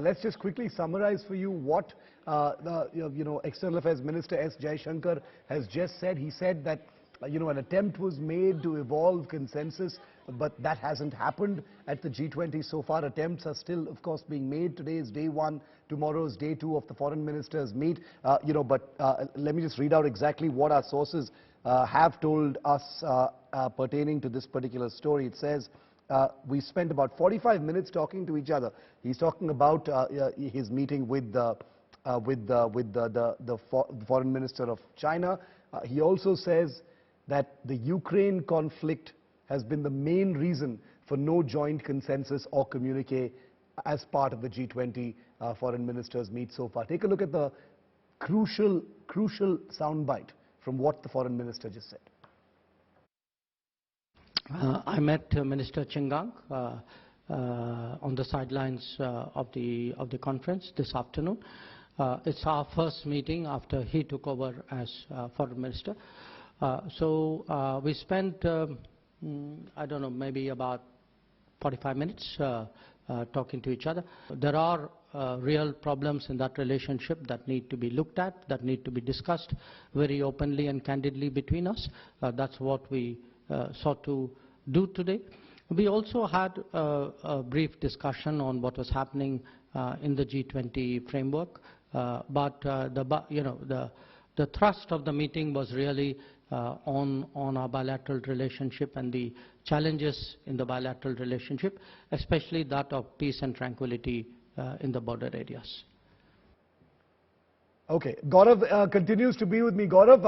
Let's just quickly summarize for you what the External Affairs Minister S. Jaishankar has just said. He said that an attempt was made to evolve consensus, but that hasn't happened at the G20 so far. Attempts are still, of course, being made. Today is day one. Tomorrow is day two of the foreign ministers meet. But let me just read out exactly what our sources have told us pertaining to this particular story. It says, we spent about 45 minutes talking to each other. He's talking about his meeting with the foreign minister of China. He also says that the Ukraine conflict has been the main reason for no joint consensus or communique as part of the G20 foreign ministers meet so far. Take a look at the crucial soundbite from what the foreign minister just said. I met Minister Qin Gang on the sidelines of the conference this afternoon. It's our first meeting after he took over as foreign minister. So we spent, I don't know, maybe about 45 minutes talking to each other. There are real problems in that relationship that need to be looked at, that need to be discussed very openly and candidly between us. That's what we sought to do today. We also had a brief discussion on what was happening in the G20 framework, but the thrust of the meeting was really on our bilateral relationship and the challenges in the bilateral relationship, especially that of peace and tranquility in the border areas. Okay, Gaurav continues to be with me. Gaurav,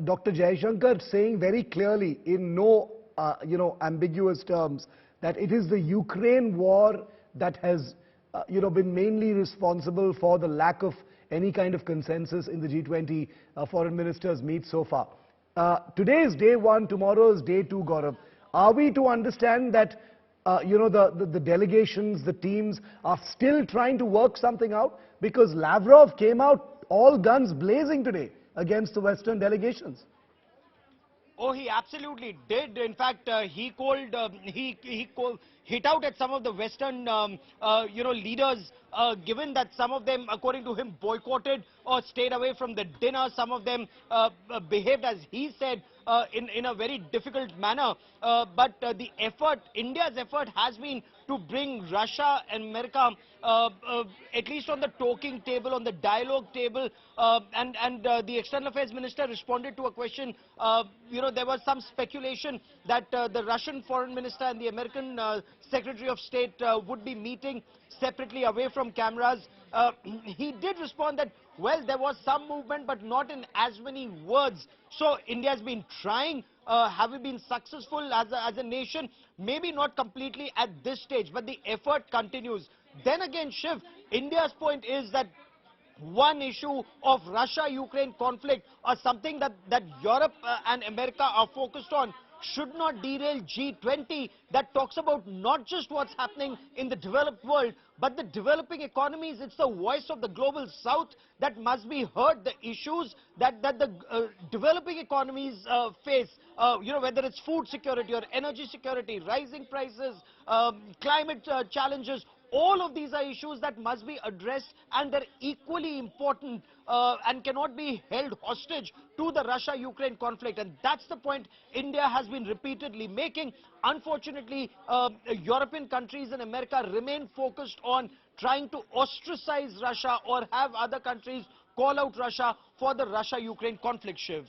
Dr. Jaishankar saying very clearly in no ambiguous terms that it is the Ukraine war that has been mainly responsible for the lack of any kind of consensus in the G20 foreign ministers meet so far. Today is day one, tomorrow is day two, Gaurav. Are we to understand that the delegations, the teams are still trying to work something out? Because Lavrov came out all guns blazing today against the Western delegations. Oh, he absolutely did. In fact, he hit out at some of the Western, leaders, given that some of them, according to him, boycotted or stayed away from the dinner. Some of them behaved, as he said, in a very difficult manner. But the effort, India's effort, has been to bring Russia and America at least on the talking table, on the dialogue table. And the External Affairs Minister responded to a question. There was some speculation that the Russian Foreign Minister and the American Secretary of State would be meeting separately away from cameras. He did respond that, well, there was some movement, but not in as many words. So India has been trying. Have we been successful as a nation? Maybe not completely at this stage, but the effort continues. Then again, Shiv, India's point is that one issue of Russia-Ukraine conflict, or something that Europe and America are focused on, should not derail G20 that talks about not just what's happening in the developed world, but the developing economies. It's the voice of the global south that must be heard, the issues that the developing economies face, whether it's food security or energy security, rising prices, climate challenges. All of these are issues that must be addressed, and they're equally important and cannot be held hostage to the Russia-Ukraine conflict. And that's the point India has been repeatedly making. Unfortunately, European countries and America remain focused on trying to ostracize Russia or have other countries call out Russia for the Russia-Ukraine conflict, Shiv.